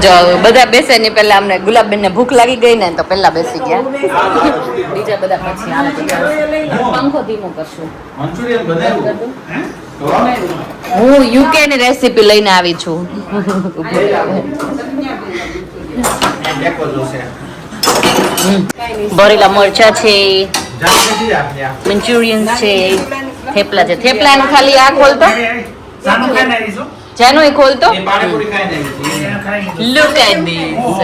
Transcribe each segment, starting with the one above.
જો બધા બેસે ને પેલા અમને ગુલાબબેન ને ભૂખ લાગી ગઈ ને તો પેલા બેસી ગયા. બીજા બધા પછી આવે. પંખો ધીમો કરશું. હું યુકે ની રેસીપી લઈને આવી છું. ભરેલા મરચા છે, મંચુરિયન છે, થેપલા છે. થેપલા ને ખાલી આ ખોલતો જાનું એ ખોલતો. Look at this.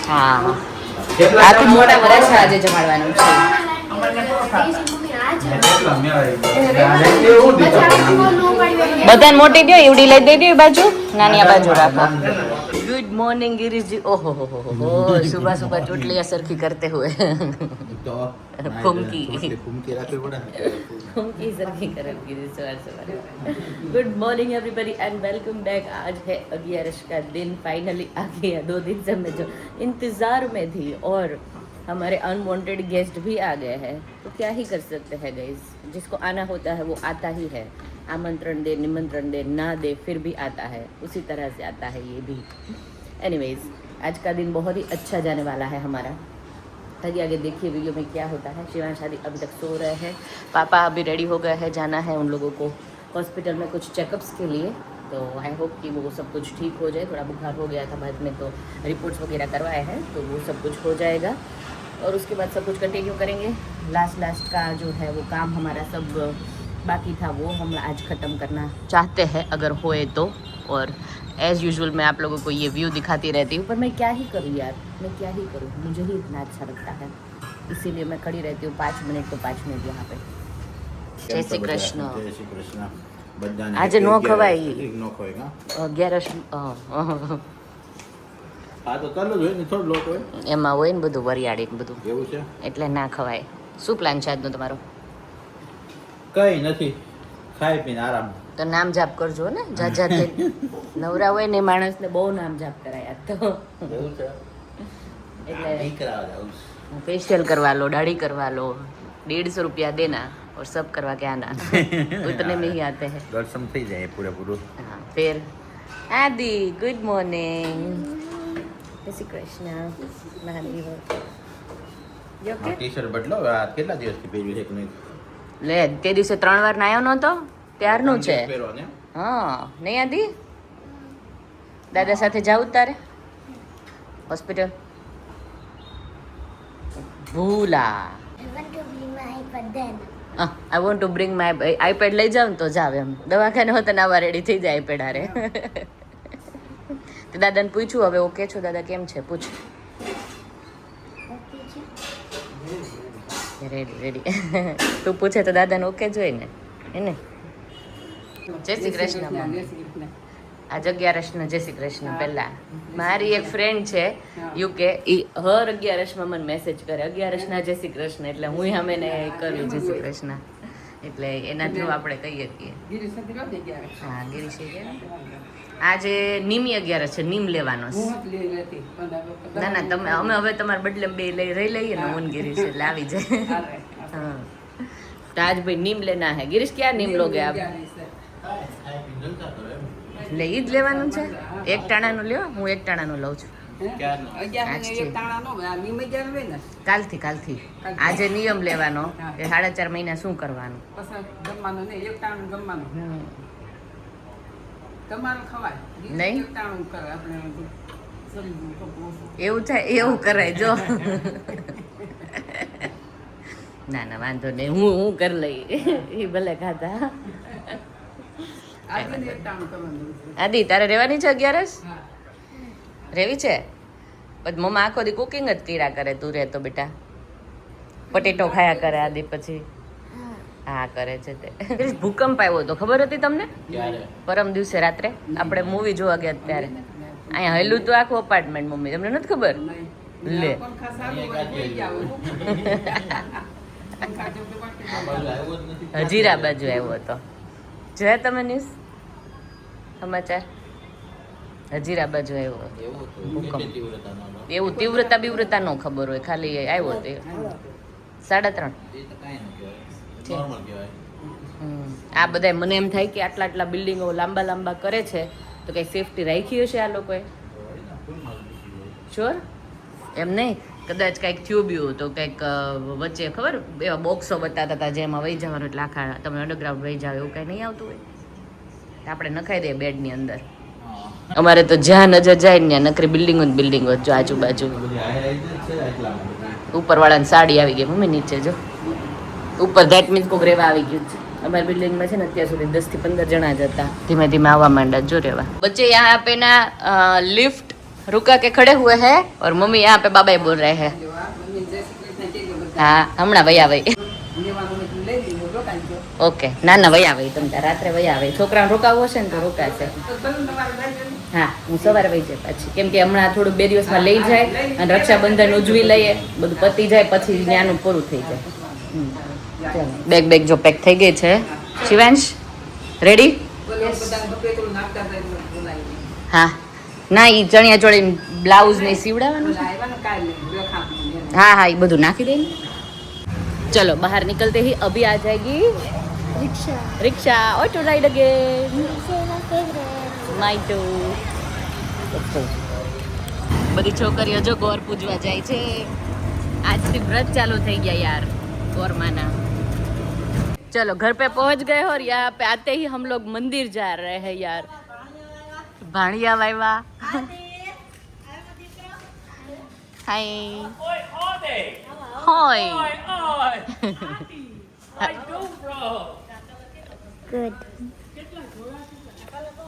હા આખું મોટા વરાછા આજે જમાડવાનું છે. બધાને મોટી દો, એવડી લઈ દઈ દો બાજુ, નાની આ બાજુ રાખો. गुड मॉर्निंग गिरीश जी. ओहो हो सुबह सुबह चोटलियां सरखी करते हुए फुमकी सरखी करे गिरीश सवार सवार. Good morning everybody and welcome back. आज है 11 का दिन, फाइनली आ गया. 2 दिन से मैं जो इंतजार में थी और हमारे अनवांटेड गेस्ट भी आ गए हैं, तो क्या ही कर सकते हैं गाइस. जिसको आना होता है वो आता ही है. आमंत्रण दे, निमंत्रण दे, ना दे, फिर भी आता है. उसी तरह से आता है ये भी. एनीवेज आज का दिन बहुत ही अच्छा जाने वाला है हमारा. आगे आगे देखिए वीडियो में क्या होता है. शिवांश आदि अभी तक सो रहे हैं. पापा अभी रेडी हो गए हैं, जाना है उन लोगों को हॉस्पिटल में कुछ चेकअप्स के लिए. तो आई होप कि वो सब कुछ ठीक हो जाए. थोड़ा बुखार हो गया था बाद में, तो रिपोर्ट्स वगैरह करवाए हैं, तो वो सब कुछ हो जाएगा और उसके बाद सब कुछ कंटिन्यू करेंगे. लास्ट का जो है वो काम हमारा सब बाकी था, वो हम आज ख़त्म करना चाहते हैं अगर होए तो. और एज़ यूजुअल मैं आप लोगों को ये व्यू दिखाती रहती हूँ, पर मैं क्या ही करूँ यार, मैं क्या ही करूँ. मुझे ही इतना अच्छा लगता है, इसीलिए मैं खड़ी रहती हूँ 5 मिनट तो 5 मिनट यहाँ पे. जय श्री कृष्ण. जय श्री कृष्ण. आज नो खवाई 11 આ તો ચાલુ જ હોય ને, થોડું લોટ હોય એમાં હોય ને બધું વરિયાળી ને બધું, એવું છે એટલે ના ખવાય. શું પ્લાન છે આજનો તમારો? કઈ નથી, ખાઈ પીને આરામ. તો નામ જાપ કરજો ને જાત જાત. નવરા હોય ને માણસને બહુ નામ જાપ કરાય તો. એવું છે એટલે फेशियल करवा लो, दाढ़ी करवा लो, 150 रुपया देना और सब करवा के आना. उतने में ही आते हैं. દર્શન થઈ જાય પૂરેપૂરું. हाँ फिर आदि गुड मॉर्निंग. जय श्री कृष्ण. महादेव. यो के ટી-શર્ટ બદલો. આ કેટલા દિવસથી પહેર્યું છે કે નહીં? લે તે દિવસે 3 વાર નાયો નતો ત્યારનું છે. પહેરો ને. હા નહીં આદિ, દાદા સાથે જાવું તારે hospital? Bhola. I want to bring my iPad લઈ જાવ તો જાવ એમ. દવાખાને હોત ને આવા રેડી થઈ જાય iPad હારે. તો દાદાને પૂછ્યું હવે ઓકે છો દાદા, કેમ છે પૂછ. Ready ready. તું પૂછે તો દાદાને ઓકે જોઈ ને એને. જય શ્રી કૃષ્ણ. આજ 11 જય શ્રી કૃષ્ણ. પહેલા મારી એક ફ્રેન્ડ છે યુકે, એ હર 11 મને મેસેજ કરે 11 જય શ્રી કૃષ્ણ, એટલે હું અમે ને કર્યું જય શ્રી કૃષ્ણ, એટલે એના થ્રુ આપણે કહીએ છીએ. હા ગિરીશ આજે નીમી 11 છે, નીમ લેવાનો છે. ના ના તમે અમે હવે તમારા બદલે બે રહી લઈએ ને હું ગિરીશ, એટલે આવી જાય. હા તો આજ ભાઈ નીમ લેના હે. गिरीश क्या नीम लोगे आप? એટલે ઈ જ લેવાનું છે. એક ટાણાનું લ્યો, હું એક ટાણાનું લઉં છું. કાલથી આજે નિયમ લેવાનો કે 4.5 મહિના શું કરવાનું. નહીં એવું થાય, એવું કરાય જો. ના ના વાંધો નહીં, હું કરી લઈ. એ ભલે ખાતા. આદિ તારે રહેવાની છે 11? રહેવી છે? પછી મમ્મા આખો દી કુકિંગ જ કર્યા કરે. તું રહે તો બેટા પટેટો ખાયા કરે આદિ પછી. હા કરે છે તે. ભૂકંપ આવ્યો તો ખબર હતી તમને? પરમ દિવસે રાત્રે આપણે મૂવી જોવા ગયા ત્યારે અહીંયા હેલું તો આખું અપાર્ટમેન્ટ. મમ્મી તમને નથી ખબર? લે હજીરા બાજુ આવ્યો હતો. જોયા તમે ન્યૂઝ સમાચાર? હજીરા બાજુ આવ્યો ભૂકંપ. એવું તીવ્રતા ન ખબર હોય, ખાલી આવ્યો તો 3.5. આ બધા મને એમ થાય કે આટલા બિલ્ડિંગો લાંબા કરે છે તો કઈ સેફટી રાખી હશે આ લોકોએ? શ્યોર એમ નહીં, કદાચ કંઈક થયું બીયું તો કંઈક વચ્ચે ખબર એવા બોક્સો બતાવતા હતા જેમાં વહી જવાનું, એટલે આખા તમે અંડરગ્રાઉન્ડ વહી જાવ એવું કંઈ નહીં આવતું હોય તો આપણે નખાઈ દઈએ બેડની અંદર. અમારે તો જ્યાં નજર જાય ને ત્યાં નકરી બિલ્ડિંગો જ બિલ્ડિંગો જો આજુબાજુ. ઉપરવાળાની સાડી આવી ગઈ મમ્મી, નીચે જો ઉપર ધેટ મીન્સ કોક રેવા આવી ગયું છે. हमारे बिल्डिंग में से ना અત્યાર સુધી 10 થી 15 જણા જ હતા, ધીમે ધીમે આવવા માંડા જો રેવા. बच्चे यहाँ पे ना लिफ्ट रुका के खड़े हुए हैं और मम्मी यहाँ पे बाबा बोल रहे हैं. हाँ હમણાં વયા વઈ. ઓકે ના ના વયા વઈ, તમે રાત્રે વયા વઈ. છોકરાને રોકાવવો છે ને તો રોકાશે. હા હું સવારે વહી જાય પછી, કેમ કે હમણાં થોડું 2 દિવસમાં લઈ જાય અને રક્ષાબંધન ઉજવી લઈએ, બધું પતી જાય પછી ત્યાંનું પૂરું થઈ જાય. બેગ બેગ જો પેક થઈ ગઈ છે. શિવાંશ રેડી? હા ના ઈ ચણિયા ચોળી બ્લાઉઝ ને સીવડાવવાનું. હા હા એ બધું નાખી દે. चलो बाहर निकलते ही अभी आ जाएगी रिक्शा auto ride again my two. बड़ी छोकरीओ जो गौर पूजवा जाए छे. આજથી व्रत चालू થઈ ગયા यार गौर माना. चलो घर पे पहुंच गए और यहाँ पे आते ही हम लोग मंदिर जा रहे हैं यार. भाणिया वाइवा हाय होय ગુડ.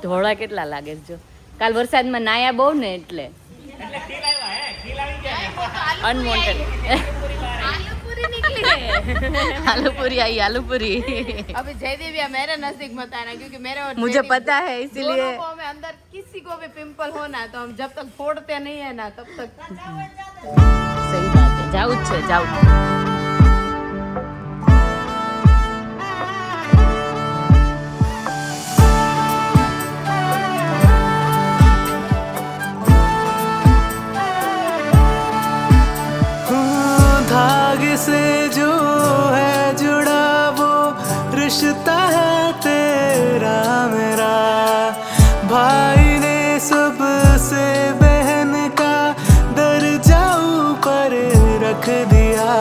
ધોળા કેટલા લાગે જો, કાલ વરસાદમાં નાયા બહુ ને એટલે अनवांटेड. आलूपुरी निकली है. आलूपुरी आई आलूपुरी. अभी जयदेविया मेरे नजदीक मत आना क्योंकि मेरे और मुझे पता है इसीलिए को में अंदर किसी को भी पिंपल हो ना तो हम जब तक फोड़ते नहीं है ना तब तक. सही बात है. जाऊ छे जाऊ. से जो है जुड़ा वो रिश्ता है तेरा मेरा. भाई ने सबसे बहन का दर्जा ऊपर रख दिया.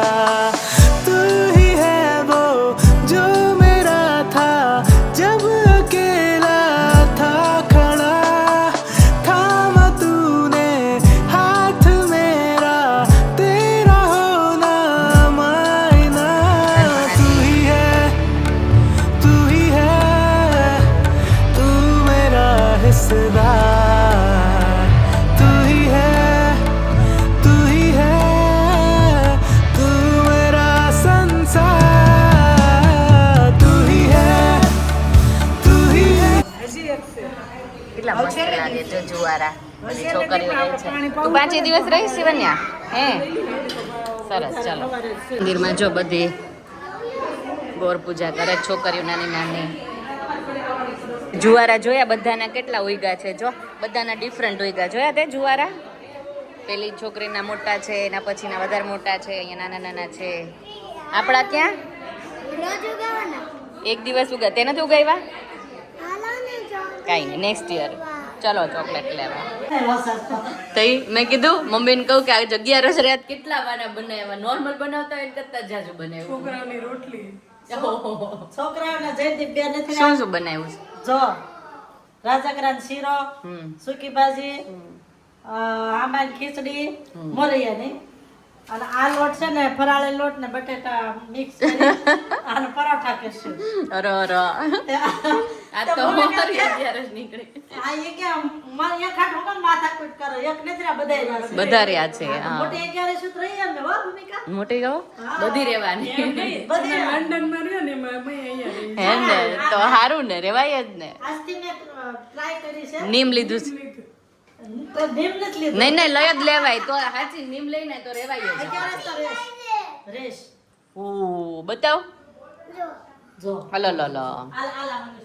तू ही है वो जो मेरा था जब अकेला था खड़ा. थामा तूने हाथ मेरा तेरा होना मायना. तू ही है तू मेरा हिस्सेदार. तू ही है तू मेरा संसार. तू ही है કેટલા મસ્ત લાગે જો જુવારા. બધી છોકરીઓ રહે છે. તું 5 દિવસ રહીશ શિવન્યા? હે સરસ. ચાલો મંદિરમાં જો બધી ગોર પૂજા કરે છોકરીઓ નાની નાની. જુવારા જોયા બધાના કેટલા ઉગ્યા છે જો, બધાના ડિફરન્ટ ઉગ્યા જોયા તે જુવારા. પેલી છોકરીના મોટા છે, એના પછીના વધારે મોટા છે, અહીંયા નાના નાના છે. આપણા ક્યાં એક દિવસ ઉગ્યા, તે નથી ઉગાવ્યા? કાંઈ નહીં, નેક્સ્ટ યર ચલો ચોકલેટ લેવા. તઈ મેં કીધું મમ્મીને કહું કે આ જગ્યા રસ રાત કેટલા વાના બનાવ્યા, નોર્મલ બનાવતા હોય કરતા જાજુ બનાવ્યું. છોકરાઓની રોટલી, ઓહો. છોકરાઓના જયદીપ બેન નથી શું શું બનાવ્યું છે? જો રાજગરાનો શીરો, સૂકી ભાજી, આંબાની ખીચડી, મોરૈયાની. અને આ લોટ છે ને ફરાળી લોટ ને બટેટા મિક્સ કરી અને પરોઠા કરશું. અરે અરે આ તો મારી અત્યારે જ નીકળી. આ એ કે મારે એક હાથ હું માથાકૂટ કરો, એક નજરા બધાય રહેશે. બધા રહ્યા છે. હા મોટી 11 સૂત્ર રહી એમ ને હો ભૂમિકા. મોટી ગયો બધી રહેવાની બધી લંડન માં રહ્યો ને મેં અહીંયા હે ને, તો સારું ને રેવાય જ ને. આજથી મેં ટ્રાય કરી છે. નીમ લીધું છે? તો ધીમ નથી લીધું. નહીં નહીં લઈ જ લેવાય તો સાચી નીમ લઈને તો રેવાય જ. 11 તો રેશ. ઓ બતાવ જો હલો લો લો. આલા મને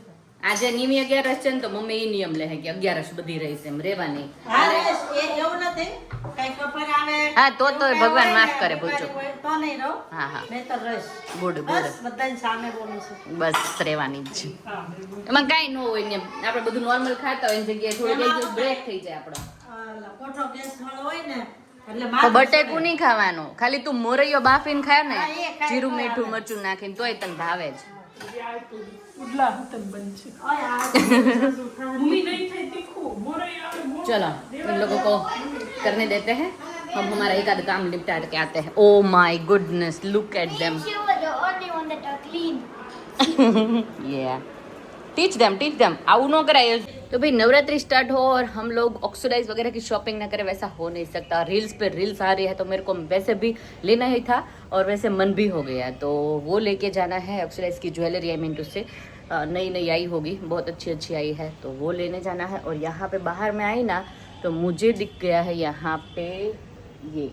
આજે નિમી 11 છે ને તો મમ્મી ઈ નિયમ લે કે 11 બધી રહી છે એમ રેવાની. હા રેશ એ એવું નથી કઈ કપર આવે. હા તો ભગવાન માફ કરે ભૂલચૂક. તો નહીં રહો. હા હા મેં તો રેશ ગુડ ગુડ. બસ બધાની સામે બોલું છું. બસ રહેવાની જ છે. એમાં કાંઈ ન હોય ને આપણે બધું નોર્મલ ખાતા હોય એની જગ્યાએ થોડી બ્રેક થઈ જાય આપણો. કોઠો ગેસ વાળો હોય ને એટલે તો માથું બટેકું સડે. નહીં ખાવાનું, ખાલી તું મોરૈયો બાફીને ખાય ને હા, એ ખાય જીરું તો મીઠું આવે. મરચું નાખીને તોય તને ભાવે જ. ઓય, આ સાસુ ખાય. चलो इन लोगों को करने देते हैं, हम हमारा एक आध काम निपटा के आते हैं. Oh my goodness, look at them. You were the only one that are clean. Yeah. Teach them आउ नो कराए. तो भाई नवरात्रि स्टार्ट हो और हम लोग ऑक्सीडाइज वगैरह की शॉपिंग ना करें, वैसा हो नहीं सकता. रील्स पे रील्स आ रही है तो मेरे को वैसे भी लेना ही था और वैसे मन भी हो गया, तो वो लेके जाना है. ऑक्सीडाइज की ज्वेलरी आई मीन टू से नई आई होगी, बहुत अच्छी आई है, तो वो लेने जाना है. और यहाँ पे बाहर में आई ना तो मुझे दिख गया है यहाँ पे ये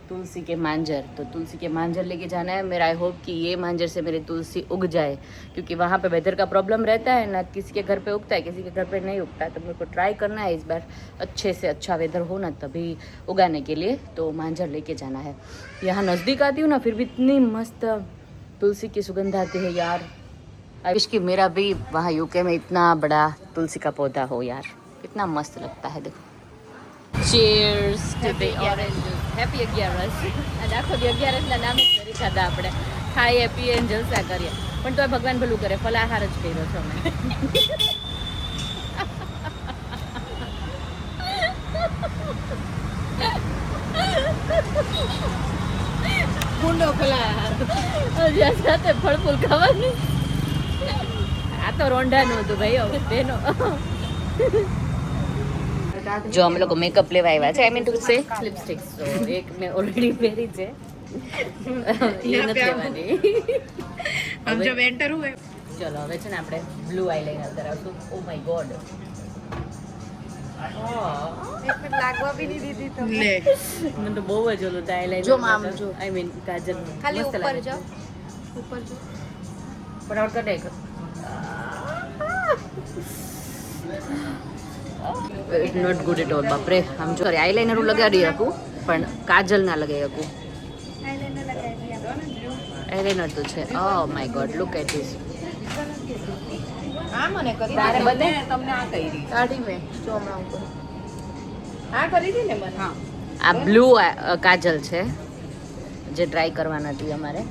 तुलसी के मांजर, तो तुलसी के मांजर लेके जाना है मेरा. आई होप कि ये मांजर से मेरी तुलसी उग जाए, क्योंकि वहाँ पे वेदर का प्रॉब्लम रहता है ना, किसी के घर पे उगता है किसी के घर पे नहीं उगता है, तो मेरे को ट्राई करना है इस बार अच्छे से अच्छा वेदर हो ना तभी उगाने के लिए, तो मांजर लेके जाना है. यहाँ नज़दीक आती हूँ ना फिर भी इतनी मस्त तुलसी की सुगंध आती है यार. आई विश कि मेरा भी वहाँ यूके में इतना बड़ा तुलसी का पौधा हो यार, कितना मस्त लगता है. देखो, cheers to the oranges. Happy 11. આ આખો દી 11 ના નામ જ કરી ખાધા આપણે, ખાઈએ પીએ ને જલસા કરીએ, પણ તોય ભગવાન ભલું કરે, ફલાહાર જ કર્યો છો અમે. ઊંડો ફલાહાર. હજી સાથે ફળફૂલ ખાવાની. આ તો રોંઢાનું હતું ભાઈ, હવે તેનો. જો અમે લોકો મેકઅપ લેવા આવ્યા છે, આઈ મીન ટુ સે લિપસ્ટિક્સ, તો એક મેં ઓલરેડી પહેરી છે, એ નથી લેવાની. हम जब एंटर हुए ચલો હવે છે ને આપણે બ્લુ આઈલાઇનર કરાવશું. ઓ માય ગોડ, लागवा भी नहीं दी थी तुमने. મને તો બહુ જ ઓલું થાય આઈલાઇનર. જો મામ, જો. આઈ મીન કાજલ खाली મસ્ત ऊपर લાગે છે. जाओ, ऊपर जाओ. ફટાફટ કરી નાખ. It not good at all. બાપરે, આમ જો આઈલાઇનર હું લગાડી શકું પણ કાજલ ના લગાવી શકું. આઈલાઇનર તો છે. Oh my god, look at this. આ મને કરી તારે દે. બધે? તમને આ કરી કાઢી મેં જો હમણાં ઉપર આ કરી દી ને મને. હા, આ બ્લુ કાજલ છે જે ટ્રાય કરવાના હતી અમારે,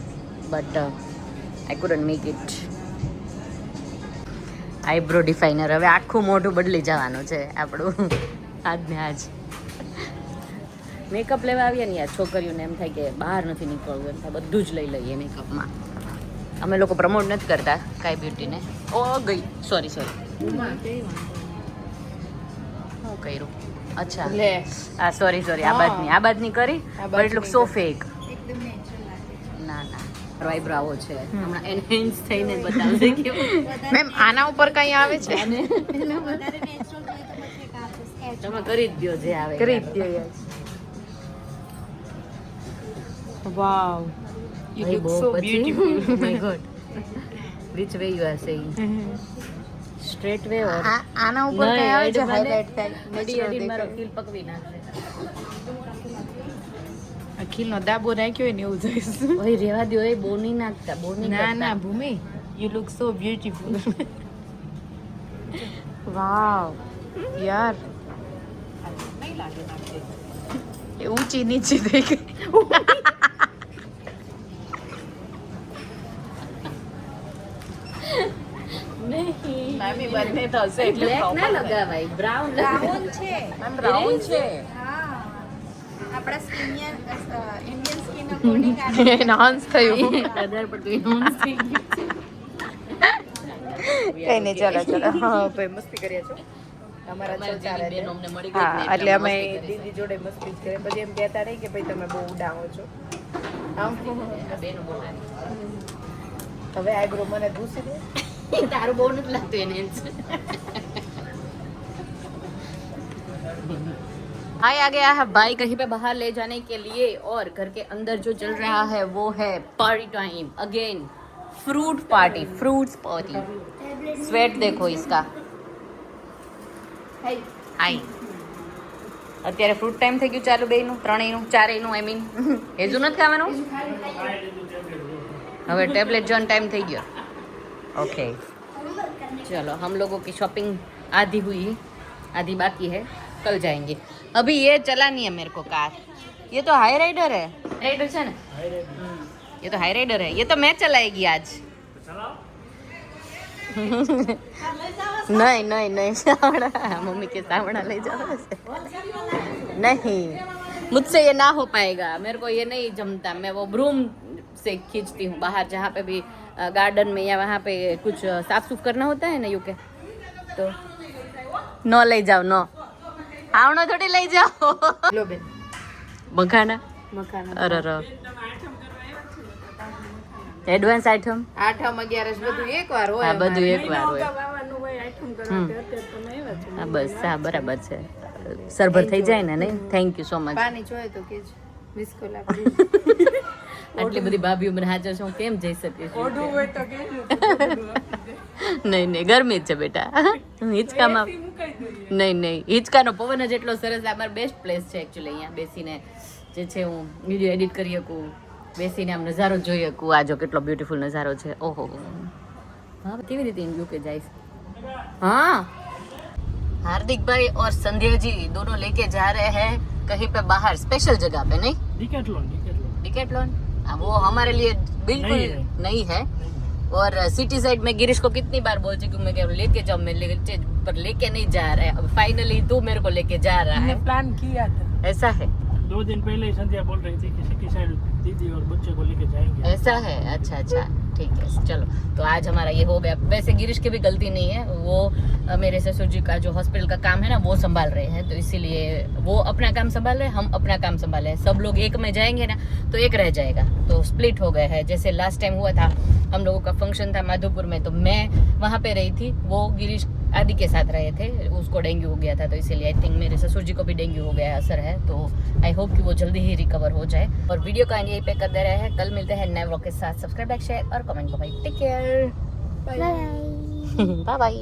but I couldn't make it. Eyebrow definer, હવે આખું મોઢું બદલી જવાનું છે આપણું આજને આજ. મેકઅપ લેવા આવીએ ને યાર છોકરીઓને એમ થાય કે બહાર નથી નીકળવું, એમ થાય બધું જ લઈ લઈએ મેકઅપમાં. અમે લોકો પ્રમોટ નથી કરતા કાંઈ બ્યુટીને. ઓ ગઈ, સોરી શું કર્યું? અચ્છા, લે. આ સોરી આ બાદની કરી, but it look so fake. ના આઈબ્રો આવો છે, હમણાં એનહેન્સ થઈને બતાવશે કેવું. મેમ આના ઉપર કઈ આવે છે? તમે કરી જ દો જે આવે. કરી જ દો યાર. વાવ, you ભાઈ, look બહુ so પછી beautiful. Oh my God. Which way you are saying? Straight way or આના ઉપર કઈ આવે છે હાઇલાઇટ થાય એડી એડી મારો ફીલ પકવી નાખે. અખિલનો દાબો રાખ્યો હોય ને એવું જોઈશું. ઓય રેવા દો, એ બોની નાખતા, બોની ના કરતા. ના ભૂમિ, યુ લુક સો બ્યુટીફુલ. વાવ યાર, એ ઊંચી નીચે થઈ ગઈ. નહીં, મામી બંને થશે એટલે બ્લેક ના proper. લગાવાય, બ્રાઉન બ્રાઉન છે. મેમ બ્રાઉન છે. હા, આપણા સ્કિનિયર ઇન્ડિયન સ્કિન અકોર્ડિંગ આવે. એનહાન્સ થયું. વધારે પડતું enhance થઈ ગયું છે. કઈ નહીં, ચાલો ચાલો. હા ભાઈ, મસ્તી કરીએ છો. અમારા અમારી ચર્ચા દીદી રહે બેન છે. અમને મળી ગઈ જ હા, ને એટલે અમે મસ્તી કરી છે. દીદી જોડે મસ્તી જ કરે, પછી એમ કહેતા નહીં કે ભાઈ તમે બહુ ઉડાવો છો. આમ આ બેનો બહુ સારી. હવે આઈબ્રો મને ભૂસી દે. તારું બહુ નથી લાગતું enhance. भाई आ गया है भाई कहीं पे बाहर ले जाने के लिए, और घर के अंदर जो चल रहा है वो है party time again. Fruit party, fruits party. Sweat देखो इसका. हाय, અત્યારે ફ્રૂટ ટાઈમ થઈ ગયું ચાલુ, બેયનું, ત્રણેયનું, ચારેયનું, આઈ મીન. હેજુ નથી ખાવાનું હવે, ટેબ્લેટ જોન ટાઈમ થઈ ગયો. ओके, चलो हम लोगों की शॉपिंग आधी हुई, आधी बाकी है. कल जाएंगे। अभी ये चलानी है मेरे को कार। ये तो हाई राइडर है। राइडर है ना? ये तो हाई राइडर है। ये तो मैं चलाएगी आज। नहीं नहीं नहीं सावड़ा मम्मी के सावड़ा ले जाओ नहीं, मुझसे ये ना हो पाएगा। मेरे को ये नहीं जमता। मैं वो ब्रूम से खींचती हूँ बाहर, जहाँ पे भी गार्डन में या वहाँ पे कुछ साफ सुफ करना होता है ना यूके, तो नो ले जाओ, नो आवनो थोड़ी ले जाओ। लो बेन मखाना अरे એડવાન્સ આઈટમ 8મ 11 બધું એકવાર હોય. આ બધું એકવાર હોય. હા બસ હા બરાબર છે. સરભર થઈ જાય ને નહીં. Thank you so much. પાણી જોઈએ તો કેજ મિસ કોલ આપી. આટલી બધી ભાભીઓ મને હાજર છે, હું કેમ જઈ શકીશ? ઓઢું હોય તો નહીં નહીં ગરમી જ છે બેટા. હિંચકામાં નહીં નહીં હિંચકાનો પવન જ એટલો સરસ. આ મારો બેસ્ટ પ્લેસ છે એકચ્યુઅલી. અહીંયા બેસીને જે છે હું વિડીયો એડિટ કરી શકું, બેસીને આમ નજારો જોઈ શકું. આ જો કેટલો બ્યુટીફુલ નજારો છે. ઓહો હા કેવી રીતે યુકે જઈશ. हाँ हार्दिक भाई और संध्या जी दोनों लेके जा रहे हैं कहीं पे बाहर स्पेशल जगह पे. नहीं डिकैथलॉन वो हमारे लिए बिल्कुल नहीं है. और सिटी साइड में गिरीश को कितनी बार बोल चुकी हूँ मैं कि लेके जाओ, मैं पर लेके नहीं जा रहा है. अब फाइनली तू मेरे को लेके जा रहा है. प्लान किया था. ऐसा है 2 दिन पहले ही संध्या बोल रही थी कि सिटी साइड दीदी और बच्चे को लेके जाएंगे. ऐसा है. अच्छा अच्छा ठीक है चलो. तो आज हमारा ये हो गया. वैसे गिरीश की भी गलती नहीं है, वो मेरे ससुर जी का जो हॉस्पिटल का काम है ना वो संभाल रहे हैं, तो इसीलिए वो अपना काम संभाल रहे हैं, हम अपना काम संभाल रहे हैं. सब लोग एक में जाएंगे ना तो एक रह जाएगा, तो स्प्लिट हो गए हैं. जैसे लास्ट टाइम हुआ था, हम लोगों का फंक्शन था माधोपुर में, तो मैं वहाँ पे रही थी, वो गिरीश आदि के साथ रहे थे, उसको डेंगू हो गया था, तो इसीलिए आई थिंक मेरे ससुर जी को भी डेंगू हो गया असर है. तो आई होप कि वो जल्दी ही रिकवर हो जाए. और वीडियो का यहीं पे कर दे रहे हैं. कल मिलते हैं नए व्लॉग के साथ. सब्सक्राइब लाइक शेयर और कमेंट को भाई. Take care. Bye bye.